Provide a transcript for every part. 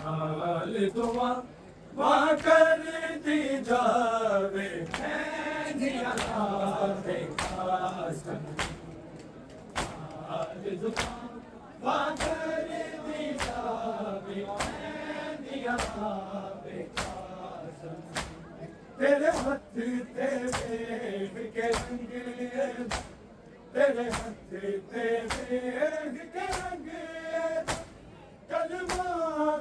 हाल दुआ वहाँ कर दी जावे दिया हाल दुआ वहाँ कर दी जावे दिया तेरे हथ तेरे के रंग तेरे हथ तेरे के रंग कलमा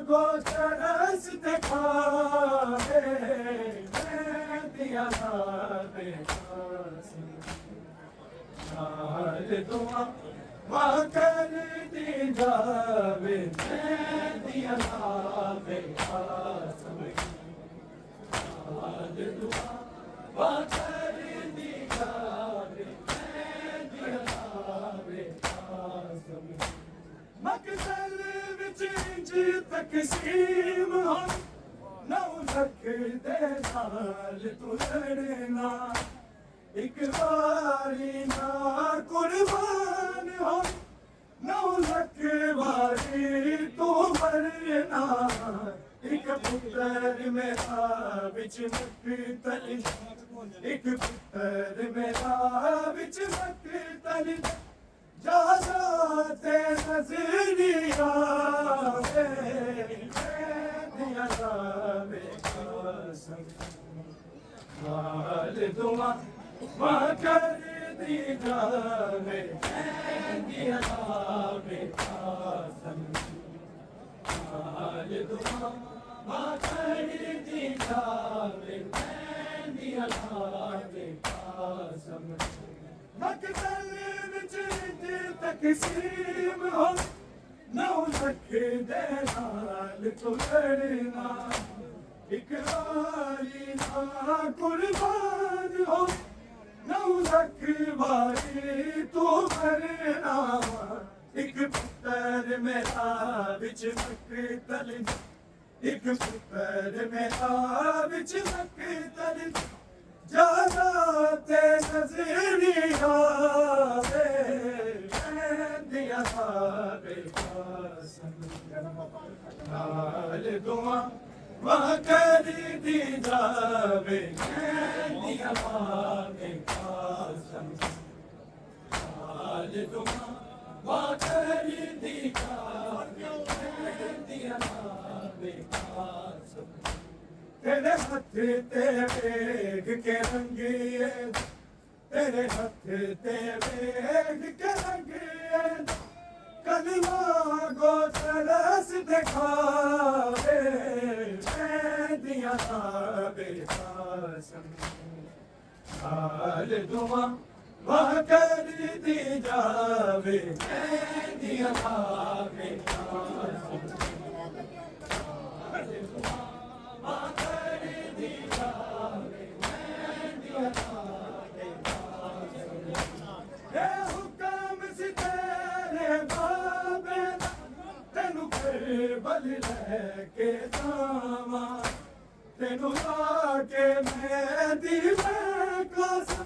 को तरस दिखावे दिया हाल दुआ वहाँ कर दी जावे दिया हाल दुआ वहाँ कर दी जावे मकसद विच इंज तकसीम हो नौ लख दे नाल तू लड़ना एक बारी ना कुर्बान हो नौ लख बारी तू मरना एक पुत्र मेरा बिच मकतल एक पुत्र मेरा बिच मकतल जाते नजरिया दिया हाल दुआ वहाँ कर दी जावे दिया हाल दुआ वहाँ कर दी जावे दिया मकसद विच तकसीम हो नौ लख दे नाल तू लड़ना एक बारी ना कुर्बान हो नौ लख बारी तू मरना एक पुत्र मेरा बिच मकतल एक पुत्र मेरा बिच मकतल जाते नजरिया दिया हाल दुआ वहाँ कर दी जावे दिया हाल दुआ वहाँ कर दी जावे दिया तेरे हथ तेरे के रंग तेरे हथ तेरे के रंग कलमा को तरस दिखावे दिया हाल दुआ वहाँ कर दी जावे दिया बल के जावा तेनू लाके मेहंदी में कासा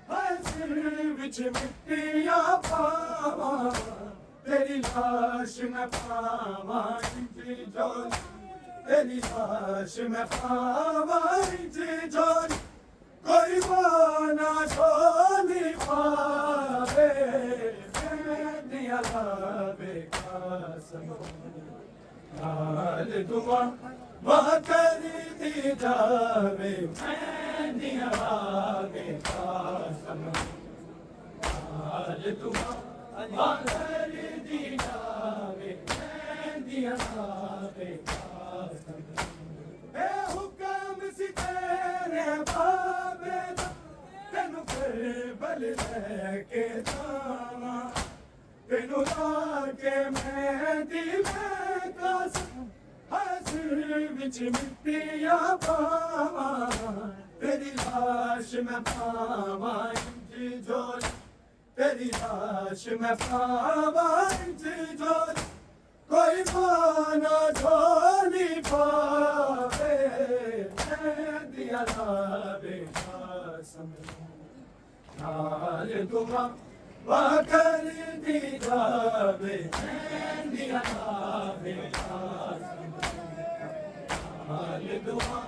हाय सिर विच मिट्टियां पावा तेरी लाश में पावा इंजी जोन तेरी लाश में पावा इंजी जोन कोई बाना छोली पावे दिया लावे कासम हाल दुआ वहाँ कर दी जावे दिया लावे कासम हाल दुआ वहाँ कर दी जावे दिया लावे कासम ए हुक्म सी तेरे बाबे तेनू बल के जावा तेनू लाके मेहंदी में कासा हासिल विच मिट्टियां पावा तेरी लाश में पावा इंजी जोर तेरी लाश में पावा इंजी जोर कोई पाना झोली पावे दिया लावे कासम हाल दुआ वहाँ कर दी जावे मेहंदियां लावे कासम हाल दुआ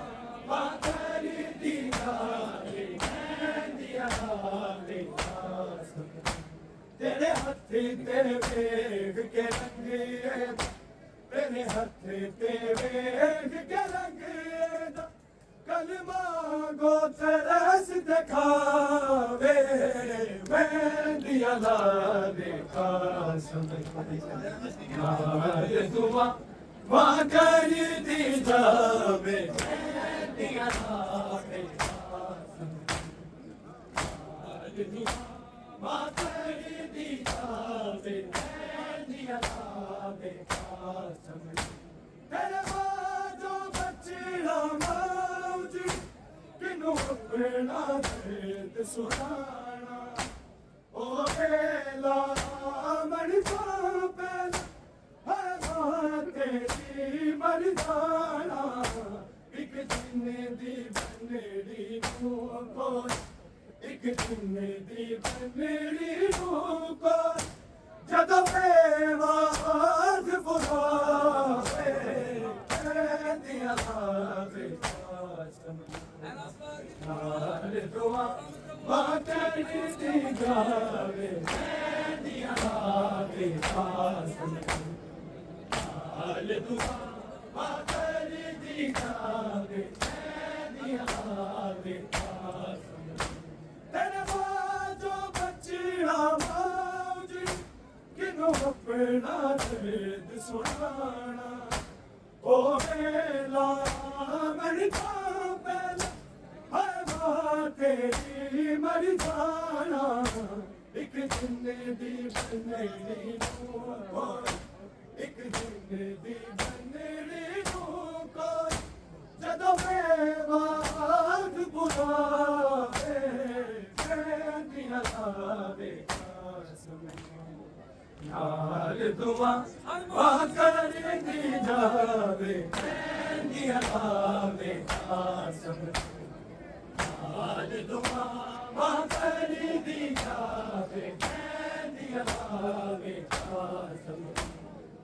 बाकर दी लावे मेहंदियां लावे कासम तेरे हथे ते वेख के रंगे तेरे हथे ते वेख के रंगे कलमा गो तरस दिखावे मेहंदियां लावे कासम हाल दुआ बाकर दी जावे मेहंदियां लावे कासम हाल दुआ बाकर दी जावे मेहंदियां लावे कासम तेरे बाजो बचड़ा मौज किनू अपना दर्द सुनाना ओ बेला मर जा पहला है तेरी मर जाना एक दिन दी बनड़ी को एक दिन दी बनड़ी को ਜਦੋਂ बेवाद बुलावे मेहंदियां लावे कासम हाल दुआ बाकर दी जावे मेहंदियां लावे कासम हाल दुआ बाकर दी जावे मेहंदियां लावे कासम तेरे बाजो बचड़ा अपना दर्द सुनाना ओ बेला मर जा पहला है तेरी मर जाना एक दिन दी बनड़ी को एक दिन दी बनड़ी को जदों बेवाद बुलावे मेहंदियां लावे कासम हाल दुआ बाकर दी जावे मेहंदियां लावे कासम हाल दुआ बाकर दी जावे मेहंदियां लावे कासम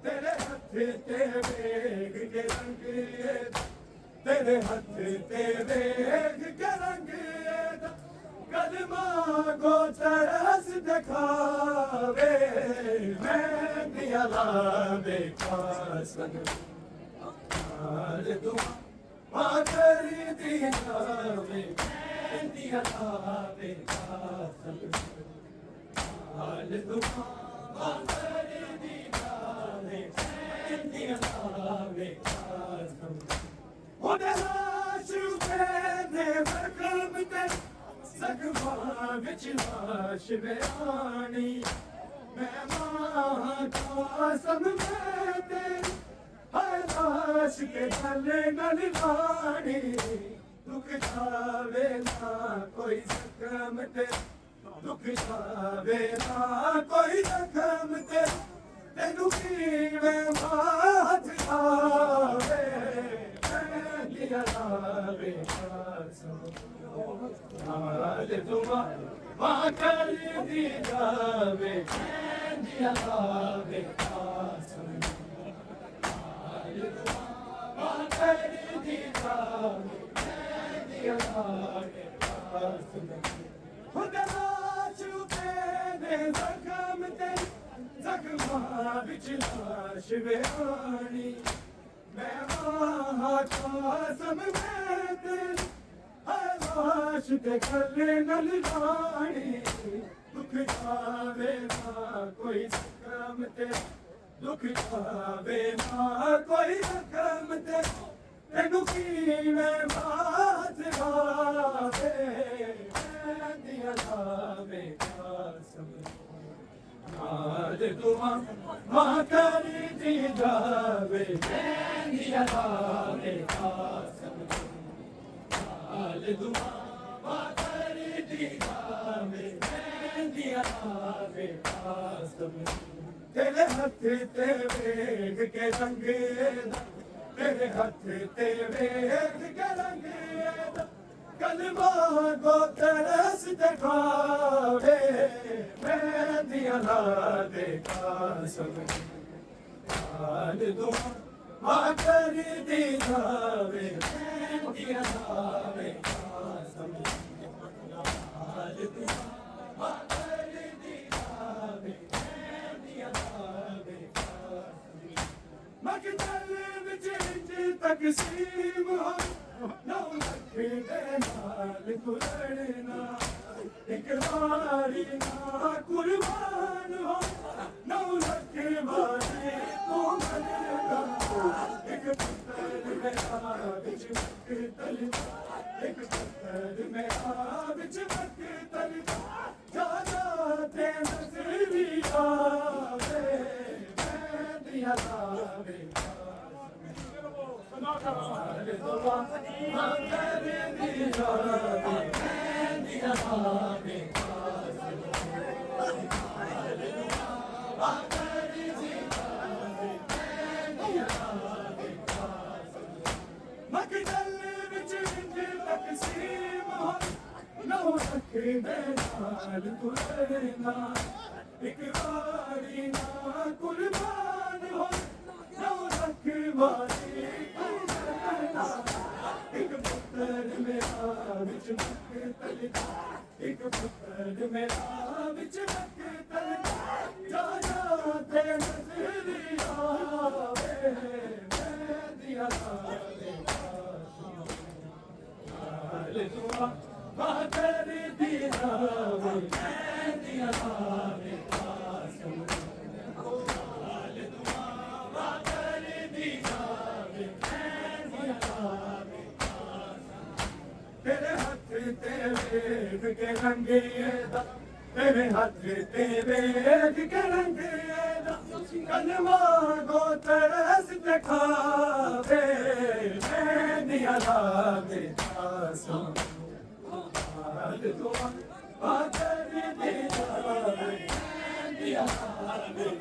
तेरे हथ ते वेख के रंग तेरे हथ ते वेख के रंग कलमा को तरस दिखावे मेहंदियां लावे कासम हाल दुआ बाकर दी जावे मेहंदियां लावे कासम हाल दुआ बाकर दी जावे मेहंदियां लावे कासम ओदे लाश पे वरकम ते ज़ख्मा विच लाश बयानी मैं मां कासम में तेरी हर लाश के गले नल लानी दुख जावे ना कोई जख्म ते दुख जावे ना कोई जख्म ते तेनू कीवें माथ लावे मेहंदियां लावे कासम हाल दुआ बाकर दी जावे मेहंदियां लावे कासम हाल दुआ बाकर दी जावे मेहंदियां लावे कासम खुदा छुपे ने ज़ख्म ते ज़ख्मा विच लाश बयानी मैं मां कासम में तेरी लाश के गले नल लानी दुख जावे ना कोई जख्म ते दुख जावे ना कोई जख्म ते तेनू कीवें माथ लावे मेहंदियां लावे कासम हाल दुआ बाकर दी जावे मेहंदियां लावे कासम हाल दुआ बाकर दी जावे मेहंदियां लावे कासम तेरे हथ ते वेख के रंग तेरे हथ ते वेख के रंग कलमा को तरस दिखावे मेहंदियां लावे कासम हाल दुआ माकर दी जावे दिया जावे कासम हाल दुआ माकर दी जावे दिया जावे मकतल विच तकसीम हो नौ लख दे नाल कुलड़ना एक बारी ना कुर्बान हो नौ लख बारी तो मरना एक पुत्र मेरा बिच मकतल एक पुत्र मेरा बिच मकतल जा जाते नजरी आवे मैं दिया जावे मकदल विच तकसीम हो नौ लख दे नाल कुलड़ना एक बारी ना कुर्बान हो नौ लख बारी एक पुत्र मेरा बिच मकतल एक पुत्र मेरा बिच मकतल जा जाते नजरी आवे मैं दिया जावे हाल दुआ माकर दी जावे मैं दिया जावे कासम हाल दुआ माकर दी जावे मैं दिया जावे तेरे हाथ ते वेख के रंगे दा तेरे हाथ ते वेख के रंगे दा कलमा गो तरस दिखावे मैं दिया जावे कासम हाल दुआ माकर दी जावे मैं दिया जावे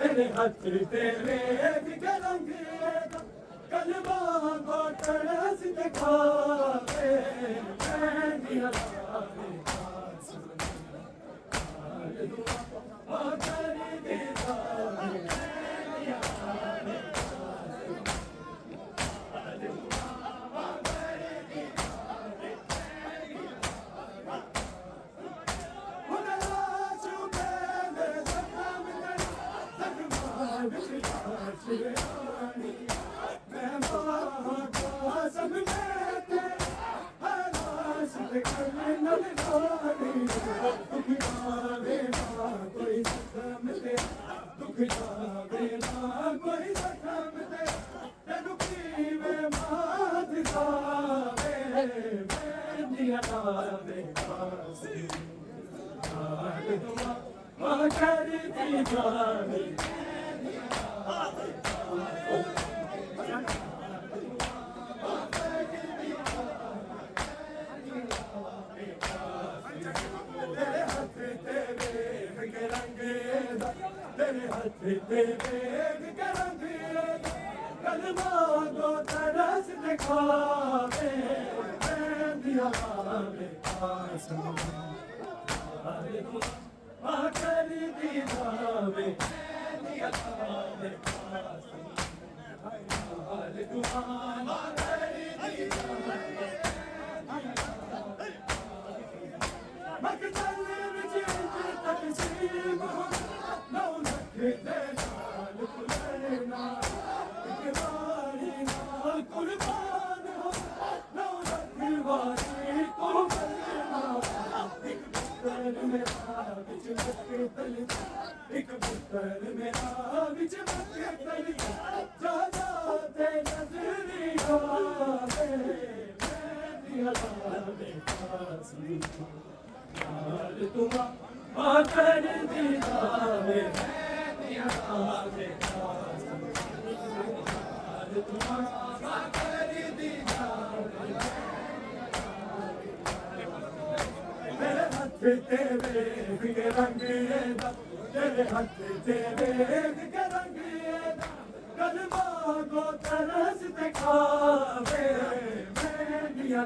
तेरे हाथ तेरे बिकरंगे तेरे हाथ तेरे बिकरंगे कलमा को तरस दिखावे मैं दिया